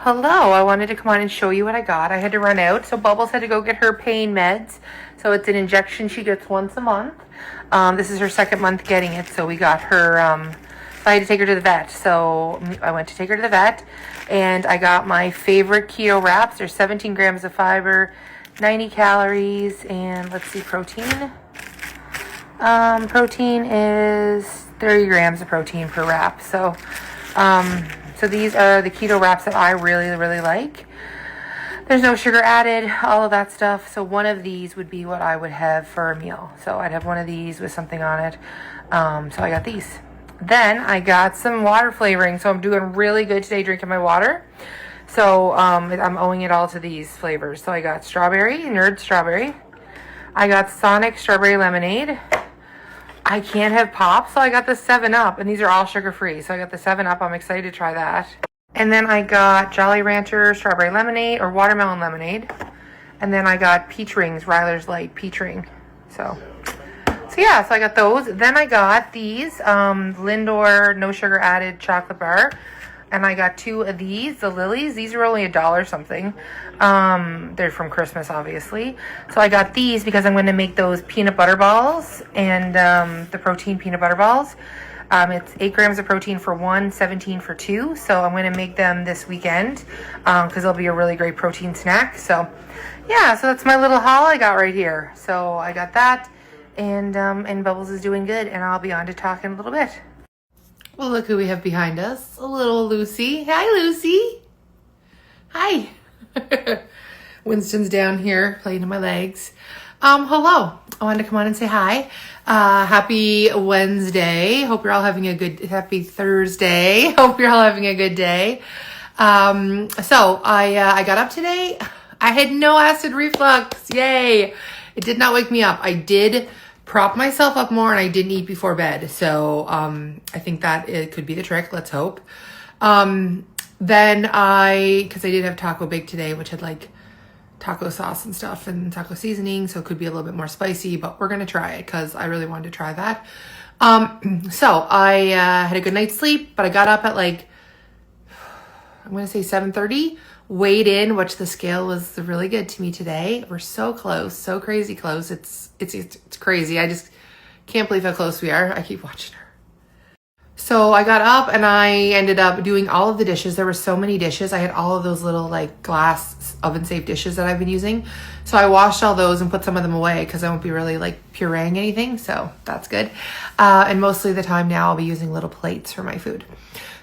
Hello, I wanted to come on and show you what I got. I had to run out, so Bubbles had to go get her pain meds. So it's an injection she gets once a month. This is her second month getting it, so we got her, so I had to take her to the vet. So I went to take her to the vet, and I got my favorite keto wraps. There's 17 grams of fiber, 90 calories, and let's see, protein. Protein is 30 grams of protein per wrap. So these are the keto wraps that I really, really like. There's no sugar added, all of that stuff. So one of these would be what I would have for a meal. So I'd have one of these with something on it. So I got these. Then I got some water flavoring. So I'm doing really good today drinking my water. So I'm owing it all to these flavors. So I got strawberry, Nerd strawberry. I got Sonic strawberry lemonade. I can't have pop, so I got the 7-Up, and these are all sugar-free. So I got the 7-Up. I'm excited to try that. And then I got Jolly Rancher strawberry lemonade or watermelon lemonade. And then I got peach rings, Ryler's Light peach ring. So yeah, so I got those. Then I got these Lindor no sugar added chocolate bar. And I got 2 of these, the Lilies. These are only $1 something. They're from Christmas, obviously. So I got these because I'm going to make those peanut butter balls and the protein peanut butter balls. It's 8 grams of protein for 1, 17 for 2. So I'm going to make them this weekend because they'll be a really great protein snack. So yeah, so that's my little haul I got right here. So I got that, and Bubbles is doing good, and I'll be on to talk in a little bit. Well, look who we have behind us. A little Lucy. Hi, Lucy. Hi. Winston's down here playing in my legs. Hello. I wanted to come on and say hi. Happy Wednesday. Hope you're all having a good, happy Thursday. Hope you're all having a good day. So I got up today. I had no acid reflux. Yay. It did not wake me up. I did prop myself up more, and I didn't eat before bed. So I think that it could be the trick. Let's hope. Then because I did have taco bake today, which had like taco sauce and stuff and taco seasoning, so it could be a little bit more spicy, but we're gonna try it because I really wanted to try that. So I had a good night's sleep, but I got up at like, I'm gonna say 7:30, weighed in, which the scale was really good to me today. We're so close, so crazy close. It's crazy. I just can't believe how close we are. I keep watching her. So I got up and I ended up doing all of the dishes. There were so many dishes. I had all of those little like glass oven safe dishes that I've been using. So I washed all those and put some of them away because I won't be really like pureeing anything. So that's good. And mostly the time now I'll be using little plates for my food.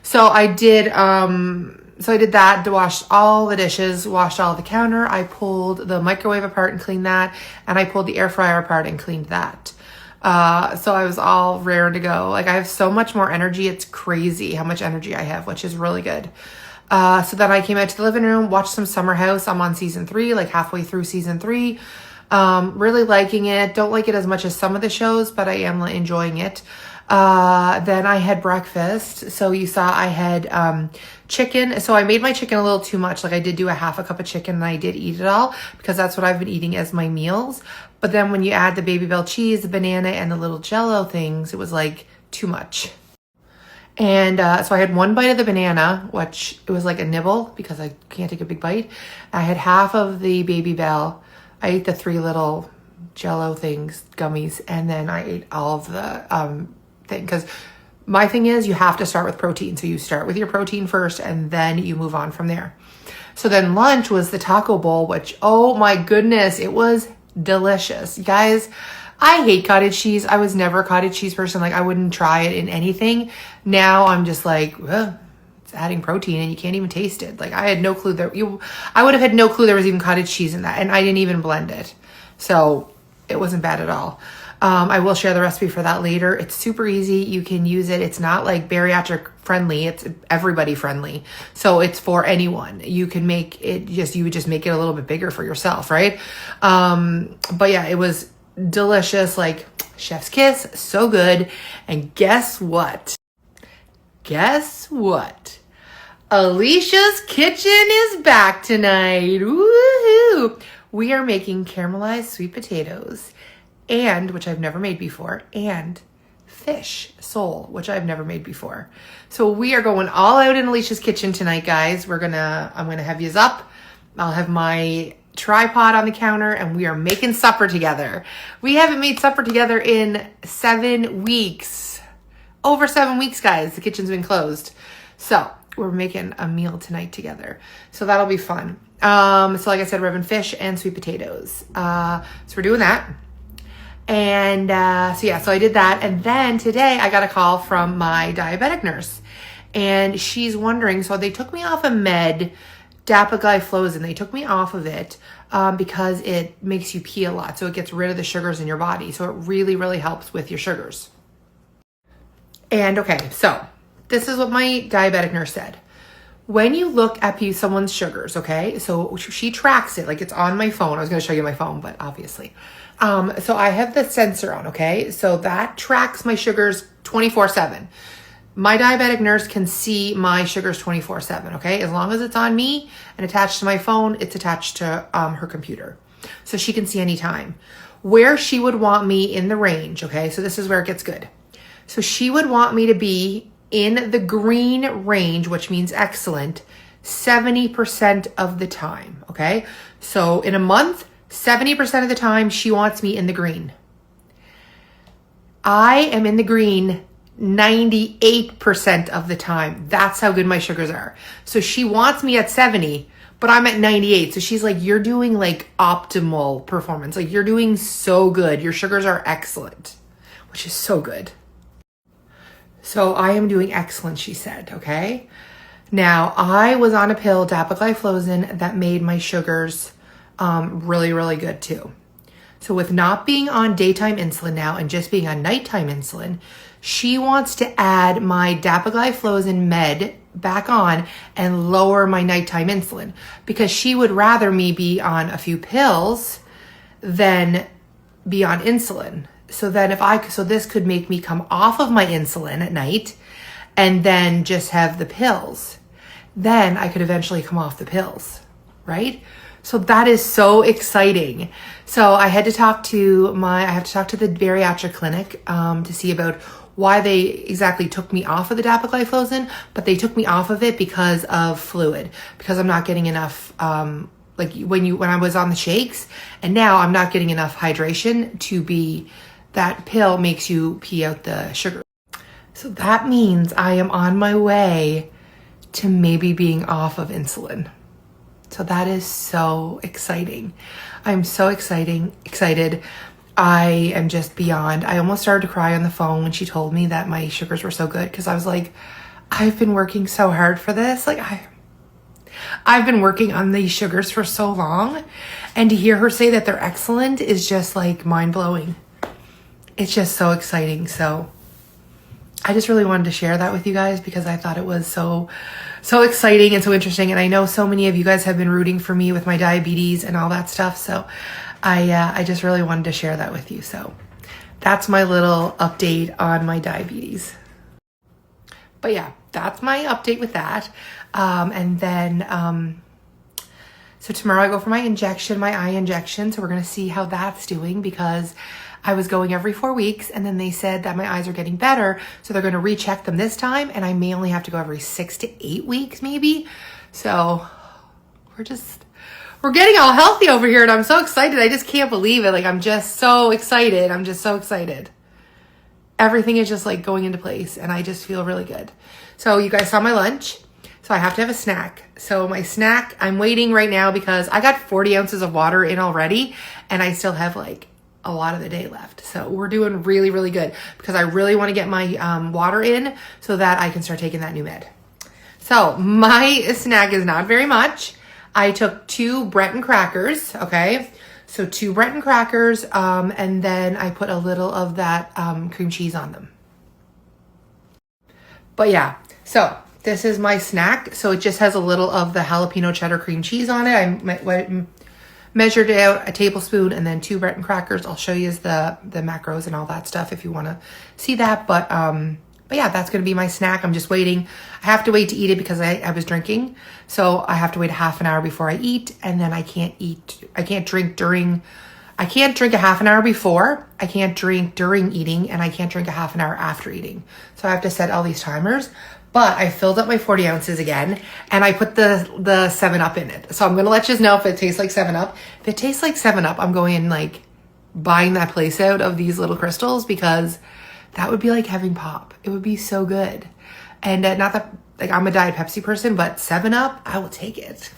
So I did that to wash all the dishes, washed all the counter. I pulled the microwave apart and cleaned that. And I pulled the air fryer apart and cleaned that. So I was all raring to go. Like I have so much more energy. It's crazy how much energy I have, which is really good. So then I came out to the living room, watched some Summer House. I'm on season 3, like halfway through season 3. Really liking it. Don't like it as much as some of the shows, but I am enjoying it. Then I had breakfast. So you saw I had, chicken. So I made my chicken a little too much. Like I did do a half a cup of chicken and I did eat it all because that's what I've been eating as my meals. But then when you add the Baby Bell cheese, the banana, and the little Jello things, it was like too much. And so I had one bite of the banana, which it was like a nibble because I can't take a big bite. I had half of the Baby Bell. I ate the 3 little Jello things, gummies, and then I ate all of the thing because my thing is you have to start with protein. So you start with your protein first and then you move on from there. So then lunch was the taco bowl, which, oh my goodness, it was delicious. You guys, I hate cottage cheese. I was never a cottage cheese person. Like I wouldn't try it in anything. Now I'm just like, well, it's adding protein and you can't even taste it. Like I had no clue I would have had no clue there was even cottage cheese in that. And I didn't even blend it. So it wasn't bad at all. I will share the recipe for that later. It's super easy. You can use it. It's not like bariatric friendly. It's everybody friendly. So it's for anyone. You can make it you would just make it a little bit bigger for yourself, right? But yeah, it was delicious. Like chef's kiss, so good. And guess what? Alicia's Kitchen is back tonight. Woohoo! We are making caramelized sweet potatoes, and which I've never made before, and fish sole, which I've never made before. So we are going all out in Alicia's kitchen tonight, guys. I'm gonna have yous up. I'll have my tripod on the counter and we are making supper together. We haven't made supper together in 7 weeks. Over 7 weeks, guys. The kitchen's been closed. So we're making a meal tonight together. So that'll be fun. So like I said, we're having fish and sweet potatoes. So we're doing that. And so I did that. And then today I got a call from my diabetic nurse. And she's wondering, so they took me off a med, dapagliflozin. They took me off of it because it makes you pee a lot. So it gets rid of the sugars in your body. So it really, really helps with your sugars. And okay, so this is what my diabetic nurse said. When you look at someone's sugars, okay, so she tracks it, like it's on my phone. I was going to show you my phone, but obviously. So I have the sensor on, okay? So that tracks my sugars 24/7. My diabetic nurse can see my sugars 24/7, okay? As long as it's on me and attached to my phone, it's attached to her computer. So she can see anytime. Where she would want me in the range, okay? So this is where it gets good. So she would want me to be in the green range, which means excellent, 70% of the time, okay? So in a month, 70% of the time, she wants me in the green. I am in the green 98% of the time. That's how good my sugars are. So she wants me at 70, but I'm at 98. So she's like, you're doing like optimal performance. Like you're doing so good. Your sugars are excellent, which is so good. So I am doing excellent, she said, okay? Now, I was on a pill, dapagliflozin, that made my sugars really, really good too. So with not being on daytime insulin now and just being on nighttime insulin, she wants to add my dapagliflozin med back on and lower my nighttime insulin because she would rather me be on a few pills than be on insulin. So then so this could make me come off of my insulin at night and then just have the pills. Then I could eventually come off the pills, right? So that is so exciting. So I have to talk to the bariatric clinic to see about why they exactly took me off of the dapagliflozin, but they took me off of it because of fluid, because I'm not getting enough like when I was on the shakes, and now I'm not getting enough hydration to be. That pill makes you pee out the sugar. So that means I am on my way to maybe being off of insulin. So that is so exciting. I'm so excited. I am just beyond. I almost started to cry on the phone when she told me that my sugars were so good because I was like, I've been working so hard for this. Like I've been working on these sugars for so long, and to hear her say that they're excellent is just like mind-blowing. It's just so exciting. So I just really wanted to share that with you guys because I thought it was so exciting and so interesting. And I know so many of you guys have been rooting for me with my diabetes and all that stuff. So I just really wanted to share that with you. So that's my little update on my diabetes. But yeah, that's my update with that. And then, so tomorrow I go for my injection, my eye injection. So we're going to see how that's doing because I was going every 4 weeks and then they said that my eyes are getting better. So they're going to recheck them this time. And I may only have to go every 6 to 8 weeks maybe. So we're getting all healthy over here and I'm so excited. I just can't believe it. Like, I'm just so excited. Everything is just like going into place and I just feel really good. So you guys saw my lunch. So I have to have a snack. So my snack, I'm waiting right now because I got 40 ounces of water in already and I still have like a lot of the day left. So we're doing really, really good because I really want to get my water in so that I can start taking that new med. So my snack is not very much. I took 2 Breton crackers, okay? So 2 Breton crackers, and then I put a little of that cream cheese on them. But yeah, so this is my snack. So it just has a little of the jalapeno cheddar cream cheese on it. I measured it out, a tablespoon, and then 2 Breton crackers. I'll show you the macros and all that stuff if you want to see that. But yeah, that's going to be my snack. I'm just waiting. I have to wait to eat it because I was drinking. So I have to wait a half an hour before I eat. And then I can't drink during I can't drink a half an hour before, I can't drink during eating, and I can't drink a half an hour after eating. So I have to set all these timers. But I filled up my 40 ounces again, and I put the 7-Up in it. So I'm going to let you know if it tastes like 7-Up. If it tastes like 7-Up, I'm going and like buying that place out of these little crystals, because that would be like having pop. It would be so good. And not that like I'm a Diet Pepsi person, but 7-Up, I will take it.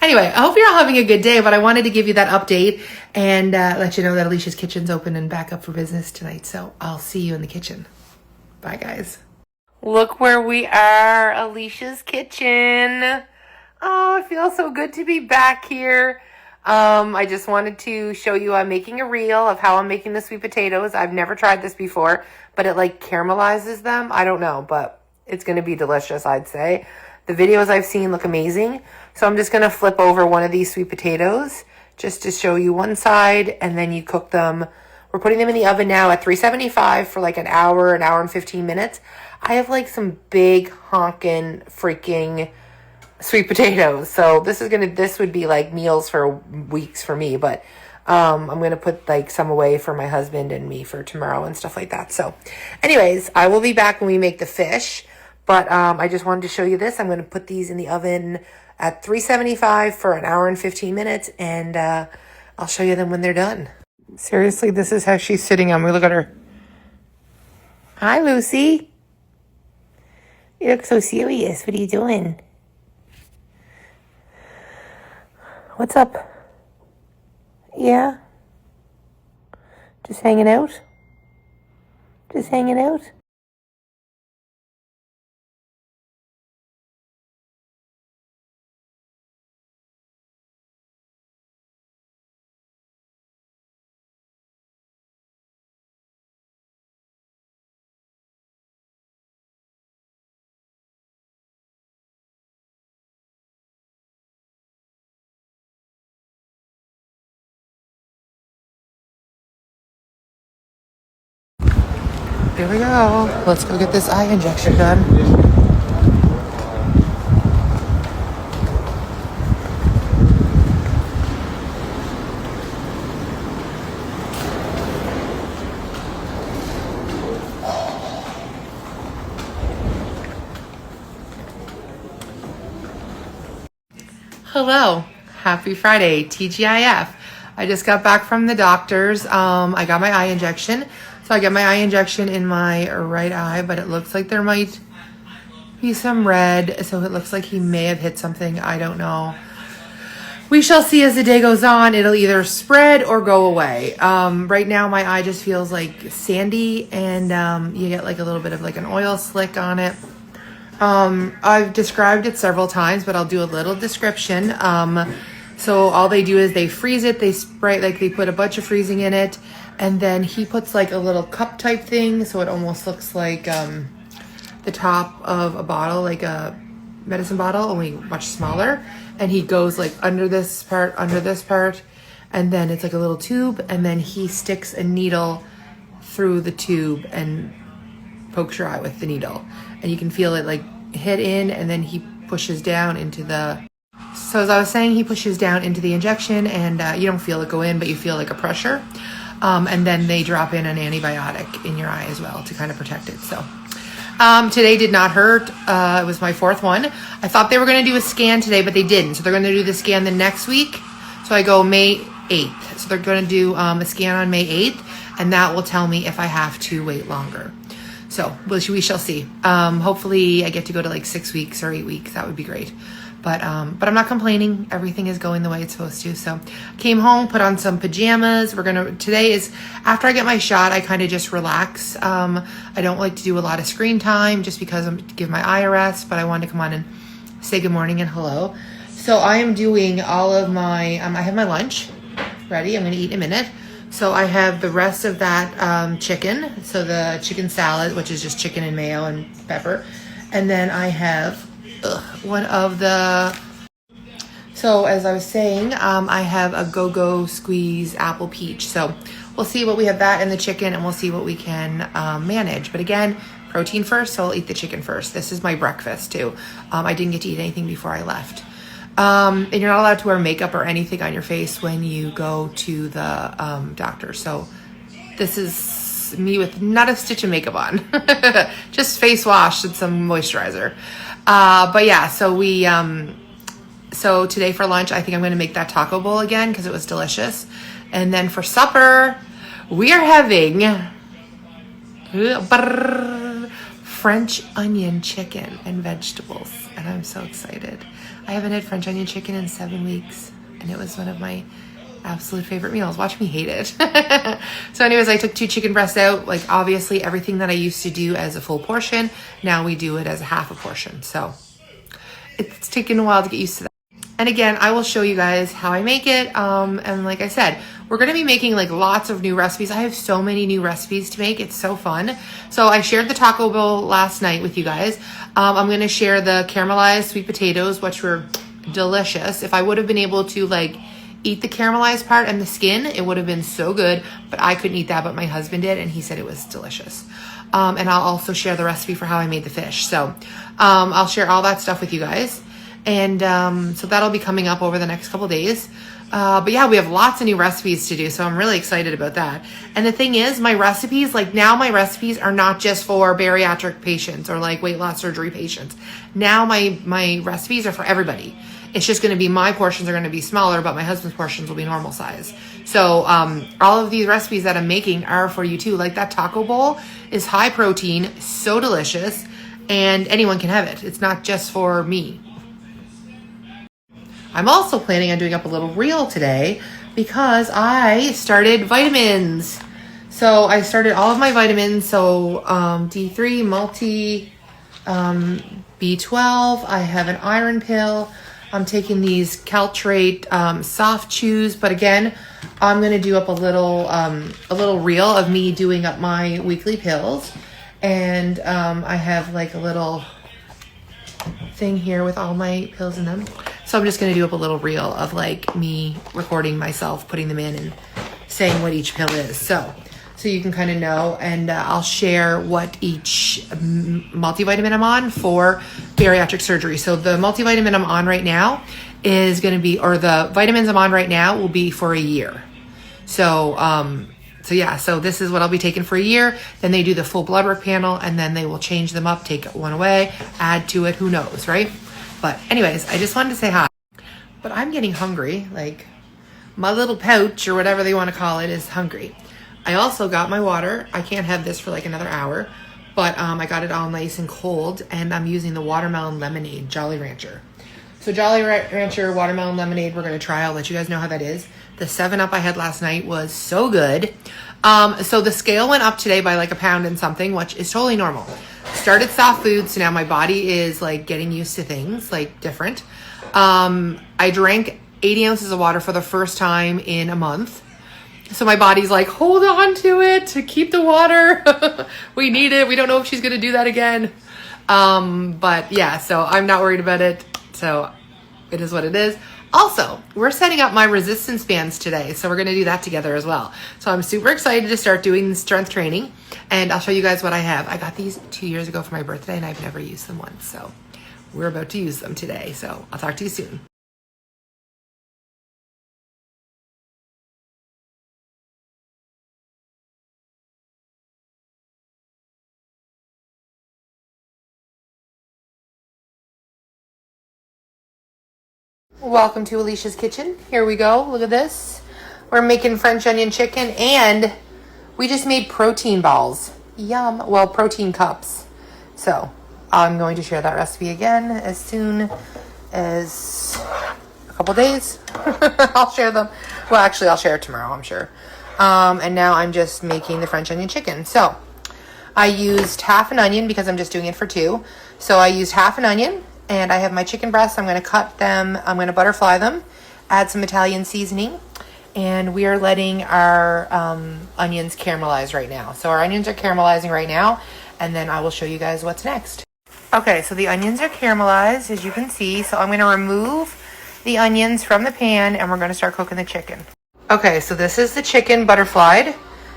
Anyway, I hope you're all having a good day, but I wanted to give you that update and let you know that Alicia's Kitchen's open and back up for business tonight. So I'll see you in the kitchen. Bye, guys. Look where we are, Alicia's Kitchen. Oh, it feels so good to be back here. I just wanted to show you I'm making a reel of how I'm making the sweet potatoes. I've never tried this before, but it like caramelizes them. I don't know, but it's going to be delicious, I'd say. The videos I've seen look amazing. So I'm just going to flip over one of these sweet potatoes just to show you one side, and then you cook them. We're putting them in the oven now at 375 for like an hour and 15 minutes. I have like some big honkin' freaking sweet potatoes. So this would be like meals for weeks for me, but I'm going to put like some away for my husband and me for tomorrow and stuff like that. So anyways, I will be back when we make the fish, but I just wanted to show you this. I'm going to put these in the oven at 375 for an hour and 15 minutes, and I'll show you them when they're done. Seriously, this is how she's sitting on me. Look at her. Hi, Lucy. You look so serious. What are you doing? What's up? Yeah? Just hanging out? Just hanging out? Here we go. Let's go get this eye injection done. Hello. Happy Friday. TGIF. I just got back from the doctor's. I got my eye injection. So I got my eye injection in my right eye, but it looks like there might be some red. So it looks like he may have hit something. I don't know. We shall see as the day goes on. It'll either spread or go away. Right now, my eye just feels like sandy, and you get like a little bit of like an oil slick on it. I've described it several times, but I'll do a little description. So all they do is they freeze it. They spray, like they put a bunch of freezing in it. And then he puts like a little cup type thing, so it almost looks like the top of a bottle, like a medicine bottle, only much smaller. And he goes like under this part, and then it's like a little tube, and then he sticks a needle through the tube and pokes your eye with the needle. And you can feel it like hit in, and then he pushes down into the... So as I was saying, he pushes down into the injection, and you don't feel it go in, but you feel like a pressure. And then they drop in an antibiotic in your eye as well to kind of protect it. So today did not hurt. It was my fourth one. I thought they were going to do a scan today, but they didn't. So they're going to do the scan the next week. So I go May 8th. So they're going to do a scan on May 8th, and that will tell me if I have to wait longer. So we shall see. Hopefully I get to go to like 6 weeks or 8 weeks. That would be great. But I'm not complaining. Everything is going the way it's supposed to. So came home, put on some pajamas. Today is, after I get my shot, I kind of just relax. I don't like to do a lot of screen time just because I'm to give my eye a rest, but I wanted to come on and say good morning and hello. So I am doing all of my, I have my lunch ready. I'm going to eat in a minute. So I have the rest of that chicken. So the chicken salad, which is just chicken and mayo and pepper. And then I have one of the... So as I was saying, I have a go-go squeeze apple peach. So we'll see what we have, that and the chicken, and we'll see what we can manage. But again, protein first, so I'll eat the chicken first. This is my breakfast too. I didn't get to eat anything before I left. And you're not allowed to wear makeup or anything on your face when you go to the doctor. So this is me with not a stitch of makeup on. Just face wash and some moisturizer. But yeah, so we so today for lunch, I think I'm going to make that taco bowl again because it was delicious. And then for supper, we are having French onion chicken and vegetables. And I'm so excited. I haven't had French onion chicken in 7 weeks. And it was one of my absolute favorite meals. Watch me hate it. So anyways, I took 2 chicken breasts out. Like obviously everything that I used to do as a full portion, now we do it as a half a portion. So it's taken a while to get used to that. And again, I will show you guys how I make it. And like I said, we're going to be making like lots of new recipes. I have so many new recipes to make. It's so fun. So I shared the taco bowl last night with you guys. I'm going to share the caramelized sweet potatoes, which were delicious. If I would have been able to like eat the caramelized part and the skin, it would have been so good, but I couldn't eat that, but my husband did, and he said it was delicious. And I'll also share the recipe for how I made the fish. So I'll share all that stuff with you guys. And so that'll be coming up over the next couple days. But yeah, we have lots of new recipes to do, so I'm really excited about that. And the thing is, my recipes, like now my recipes are not just for bariatric patients or like weight loss surgery patients. Now my recipes are for everybody. It's just going to be, my portions are going to be smaller, but my husband's portions will be normal size. So all of these recipes that I'm making are for you too. Like that taco bowl is high protein, so delicious, and anyone can have it. It's not just for me. I'm also planning on doing up a little reel today because I started vitamins. So I started all of my vitamins. So D3, multi, B12. I have an iron pill. I'm taking these caltrate soft chews. But again, I'm going to do up a little reel of me doing up my weekly pills. And I have like a little thing here with all my pills in them. So I'm just going to do up a little reel of like me recording myself, putting them in and saying what each pill is. So you can kind of know, and I'll share what each multivitamin I'm on for bariatric surgery. So the multivitamin I'm on right now is going to be, or the vitamins I'm on right now will be for a year. So yeah, so this is what I'll be taking for a year. Then they do the full blood work panel, and then they will change them up, take one away, add to it, who knows, right? But anyways, I just wanted to say hi. But I'm getting hungry. Like my little pouch or whatever they want to call it is hungry. I also got my water. I can't have this for like another hour, but I got it all nice and cold, and I'm using the watermelon lemonade, Jolly Rancher. So Jolly Rancher watermelon lemonade, we're going to try. I'll let you guys know how that is. The 7-Up I had last night was so good. So the scale went up today by like a pound and something, which is totally normal. Started soft food, so now my body is like getting used to things like different. I drank 80 ounces of water for the first time in a month. So my body's like, hold on to it, to keep the water. We need it. We don't know if she's going to do that again. But yeah, so I'm not worried about it. So it is what it is. Also, we're setting up my resistance bands today, so we're going to do that together as well. So I'm super excited to start doing strength training, and I'll show you guys what I have. I got these 2 years ago for my birthday, and I've never used them once, so we're about to use them today. So I'll talk to you soon. Welcome to Alicia's kitchen. Here we go. Look at this. We're making French onion chicken, and we just made protein balls. Yum. Well, protein cups. So I'm going to share that recipe again as soon as a couple days. I'll share them. Well, actually, I'll share it tomorrow, I'm sure. And now I'm just making the French onion chicken. So I used half an onion because I'm just doing it for 2. So I used half an onion. And I have my chicken breasts. I'm going to cut them. I'm going to butterfly them, add some Italian seasoning, and we are letting our onions caramelize right now. So our onions are caramelizing right now, and then I will show you guys what's next. Okay, so the onions are caramelized, as you can see. So I'm going to remove the onions from the pan, and we're going to start cooking the chicken. Okay, so this is the chicken butterflied.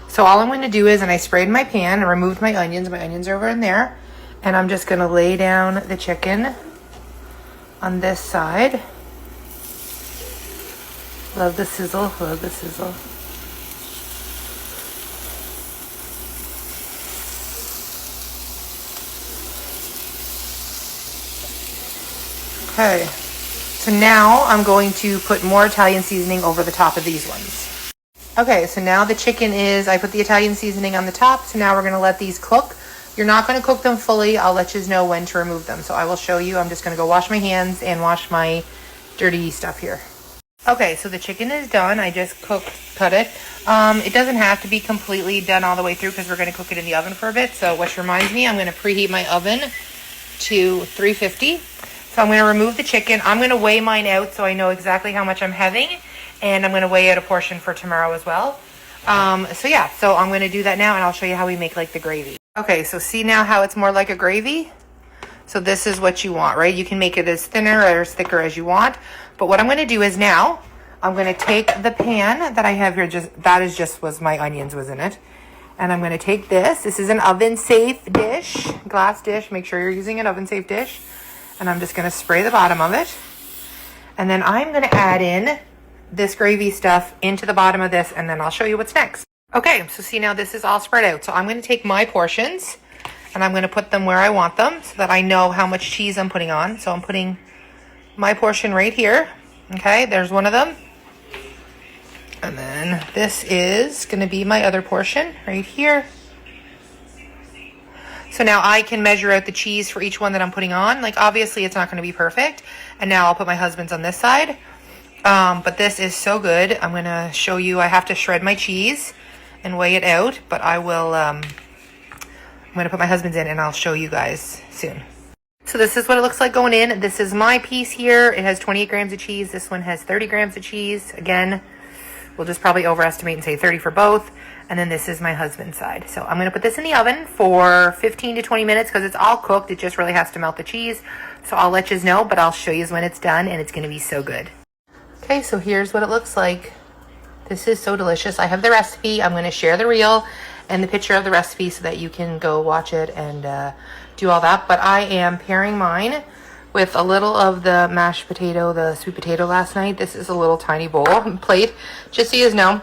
So all I'm going to do is, and I sprayed my pan and removed my onions. My onions are over in there. And I'm just going to lay down the chicken on this side. Love the sizzle, love the sizzle. Okay, so now I'm going to put more Italian seasoning over the top of these ones. Okay, so now the chicken is, I put the Italian seasoning on the top, so now we're going to let these cook. You're not going to cook them fully. I'll let you know when to remove them. So I will show you. I'm just going to go wash my hands and wash my dirty stuff here. Okay, so the chicken is done. I just cut it. It doesn't have to be completely done all the way through because we're going to cook it in the oven for a bit. So which reminds me, I'm going to preheat my oven to 350. So I'm going to remove the chicken. I'm going to weigh mine out so I know exactly how much I'm having. And I'm going to weigh out a portion for tomorrow as well. So yeah, so I'm going to do that now and I'll show you how we make like the gravy. Okay, so see now how it's more like a gravy? So this is what you want, right? You can make it as thinner or as thicker as you want. But what I'm going to do is now, I'm going to take the pan that I have here, was my onions was in it. And I'm going to take this. This is an oven-safe dish, glass dish. Make sure you're using an oven-safe dish. And I'm just going to spray the bottom of it. And then I'm going to add in this gravy stuff into the bottom of this, and then I'll show you what's next. Okay, so see now this is all spread out. So I'm going to take my portions and I'm going to put them where I want them so that I know how much cheese I'm putting on. So I'm putting my portion right here. Okay, there's one of them. And then this is going to be my other portion right here. So now I can measure out the cheese for each one that I'm putting on. Like obviously it's not going to be perfect. And now I'll put my husband's on this side. But this is so good. I'm going to show you, I have to shred my cheese and weigh it out, but I will, I'm going to put my husband's in and I'll show you guys soon. So this is what it looks like going in. This is my piece here. It has 28 grams of cheese. This one has 30 grams of cheese. Again, we'll just probably overestimate and say 30 for both. And then this is my husband's side. So I'm going to put this in the oven for 15 to 20 minutes because it's all cooked. It just really has to melt the cheese. So I'll let you know, but I'll show you when it's done and it's going to be so good. Okay, so here's what it looks like. This is so delicious. I have the recipe. I'm going to share the reel and the picture of the recipe so that you can go watch it and do all that. But I am pairing mine with a little of the mashed potato, the sweet potato last night. This is a little tiny bowl plate, just so you guys know.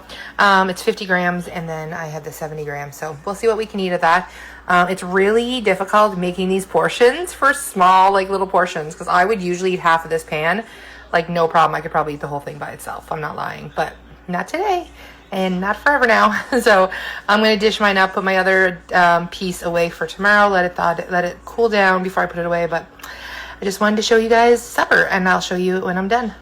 It's 50 grams and then I have the 70 grams. So we'll see what we can eat of that. It's really difficult making these portions for small, like little portions, because I would usually eat half of this pan. Like no problem. I could probably eat the whole thing by itself. I'm not lying, but not today and not forever now. So I'm going to dish mine up, put my other piece away for tomorrow, let it cool down before I put it away. But I just wanted to show you guys supper and I'll show you when I'm done.